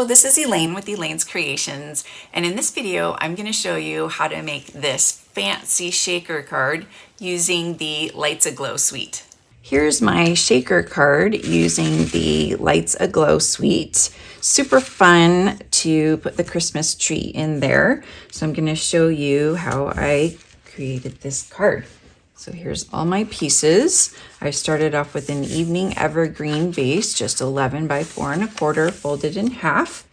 this is Elaine with Elaine's Creations, and in this video I'm going to show you how to make this fancy shaker card using the Lights Aglow Suite. Here's my shaker card using the Lights Aglow Suite. Super fun to put the Christmas tree in there. So I'm going to show you how I created this card. So here's all my pieces. I started off with an evening evergreen base, just 11 by 4 1/4 folded in half.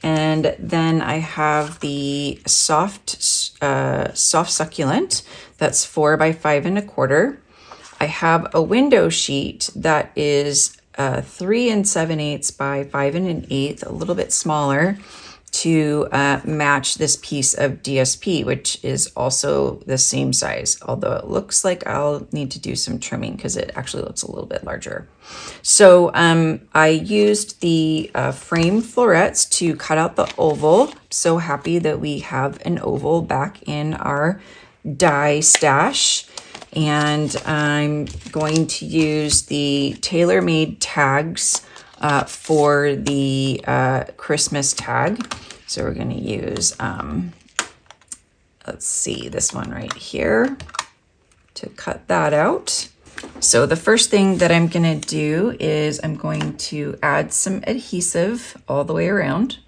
And then I have the soft succulent that's 4 by 5 1/4. I have a window sheet that is 3 7/8 by 5 1/8, a little bit smaller, to match this piece of DSP, which is also the same size, although it looks like I'll need to do some trimming because it actually looks a little bit larger. So I used the frame florets to cut out the oval. So happy that we have an oval back in our die stash. And I'm going to use the tailor-made tags for the Christmas tag. So we're going to use, let's see, this one right here to cut that out. So the first thing that I'm going to do is I'm going to add some adhesive all the way around.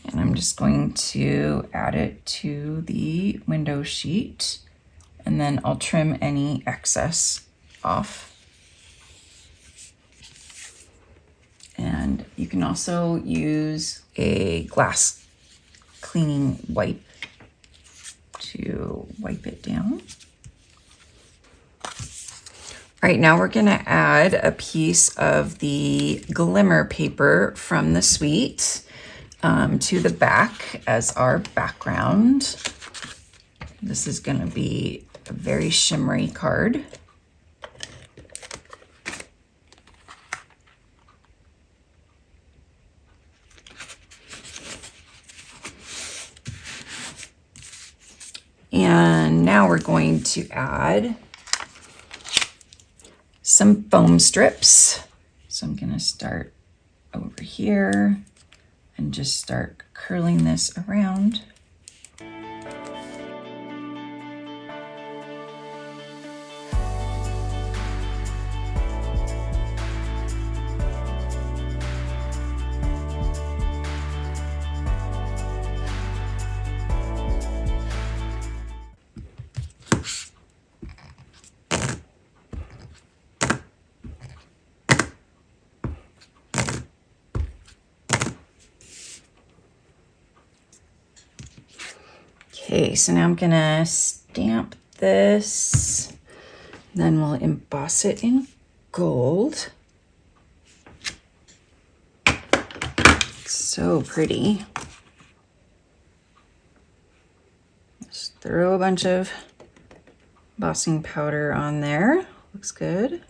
And I'm just going to add it to the window sheet, and then I'll trim any excess off. And you can also use a glass cleaning wipe to wipe it down. All right, now we're gonna add a piece of the glimmer paper from the suite to the back as our background. This is gonna be a very shimmery card. And now we're going to add some foam strips. So I'm gonna start over here and just start curling this around. Okay, so now I'm gonna stamp this, then we'll emboss it in gold. So pretty. Just throw a bunch of embossing powder on there. Looks good.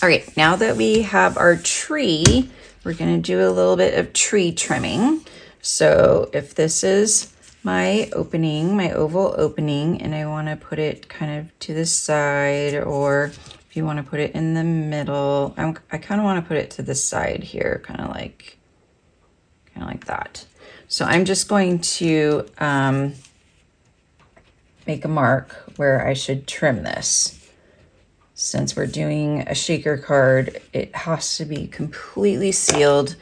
All right, now that we have our tree, we're gonna do a little bit of tree trimming. So if this is my opening, my oval opening, and I wanna put it kind of to the side, or if you wanna put it in the middle, I kind of wanna put it to the side here, kind of like that. So I'm just going to make a mark where I should trim this. Since we're doing a shaker card, it has to be completely sealed.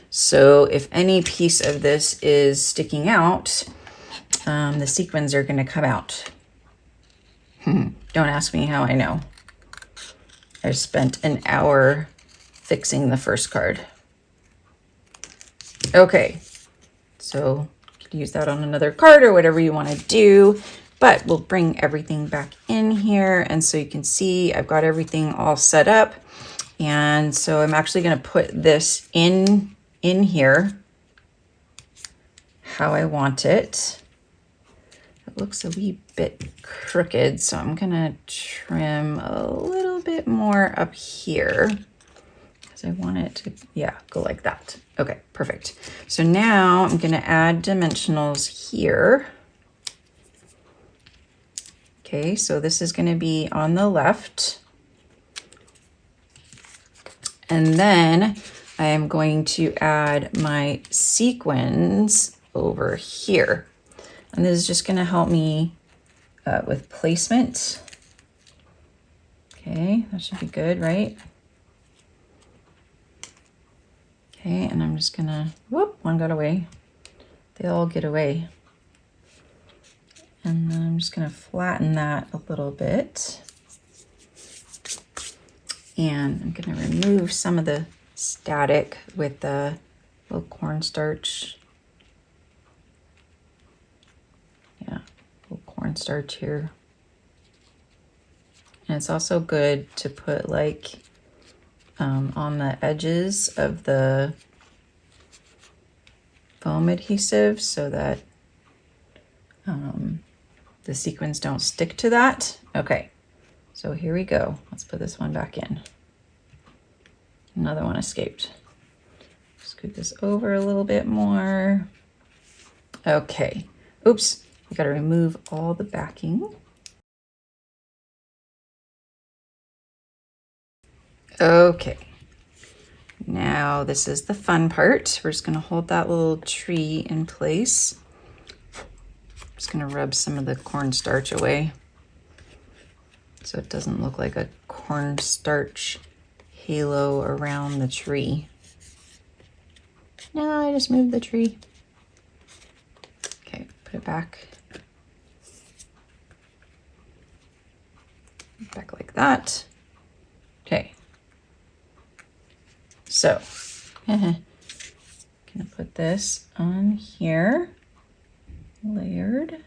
So if any piece of this is sticking out, the sequins are gonna come out. Don't ask me how I know. I spent an hour fixing the first card. Okay, so you could use that on another card or whatever you wanna do. But we'll bring everything back in here. And so you can see I've got everything all set up. And so I'm actually gonna put this in here how I want it. It looks a wee bit crooked, so I'm gonna trim a little bit more up here because I want it to, yeah, go like that. Okay, perfect. So now I'm gonna add dimensionals here. Okay, so this is gonna be on the left. And then I am going to add my sequins over here. And this is just gonna help me with placement. Okay, that should be good, right? Okay, and I'm just gonna, whoop, one got away. They all get away. And then I'm just gonna flatten that a little bit. And I'm gonna remove some of the static with the little cornstarch. Yeah, little cornstarch here. And it's also good to put like on the edges of the foam adhesive so that the sequins don't stick to that. Okay, so here we go. Let's put this one back in. Another one escaped. Scoot this over a little bit more. Okay, oops, we gotta remove all the backing. Okay, now this is the fun part. We're just gonna hold that little tree in place. Just gonna rub some of the cornstarch away so it doesn't look like a cornstarch halo around the tree. No, I just moved the tree. Okay, put it back. Back like that. Okay. So, gonna put this on here, layered.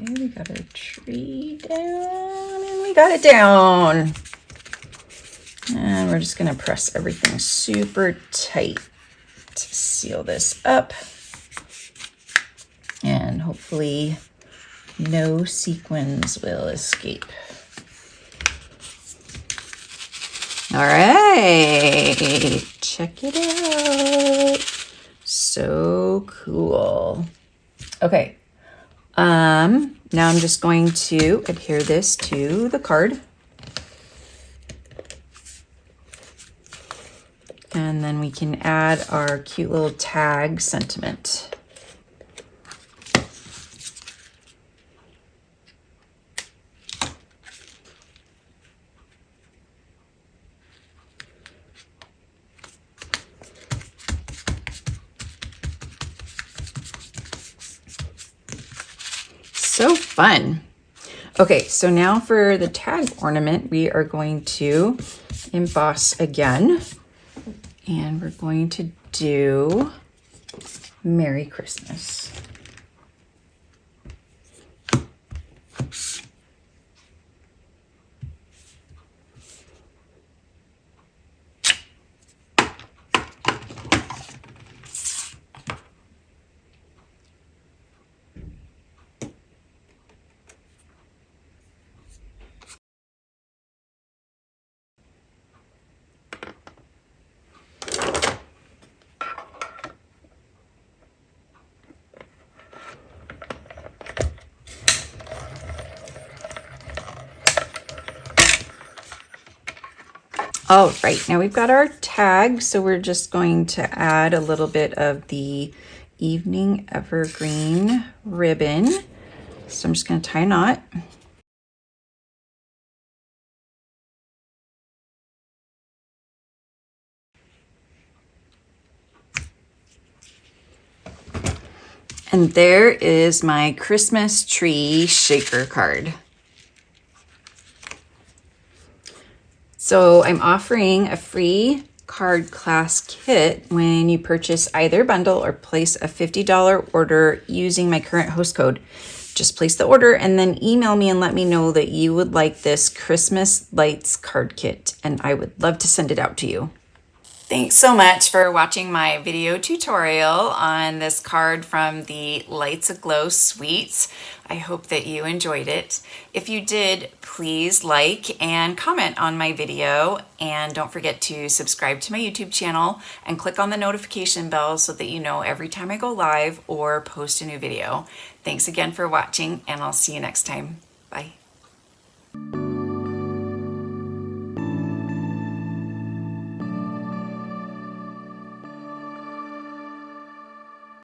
Okay, we got our tree down, and we got it down. And we're just gonna press everything super tight to seal this up. And hopefully no sequins will escape. All right, check it out. So cool. Okay, now I'm just going to adhere this to the card. And then we can add our cute little tag sentiment. So fun. Okay, so now for the tag ornament, we are going to emboss again. And we're going to do Merry Christmas. All right, now we've got our tag, so we're just going to add a little bit of the Evening Evergreen ribbon. So I'm just going to tie a knot. And there is my Christmas tree shaker card. So I'm offering a free card class kit when you purchase either bundle or place a $50 order using my current host code. Just place the order and then email me and let me know that you would like this Christmas Lights card kit, and I would love to send it out to you. Thanks so much for watching my video tutorial on this card from the Lights Aglow Suite. I hope that you enjoyed it. If you did, please like and comment on my video, and don't forget to subscribe to my YouTube channel and click on the notification bell so that you know every time I go live or post a new video. Thanks again for watching, and I'll see you next time. Bye.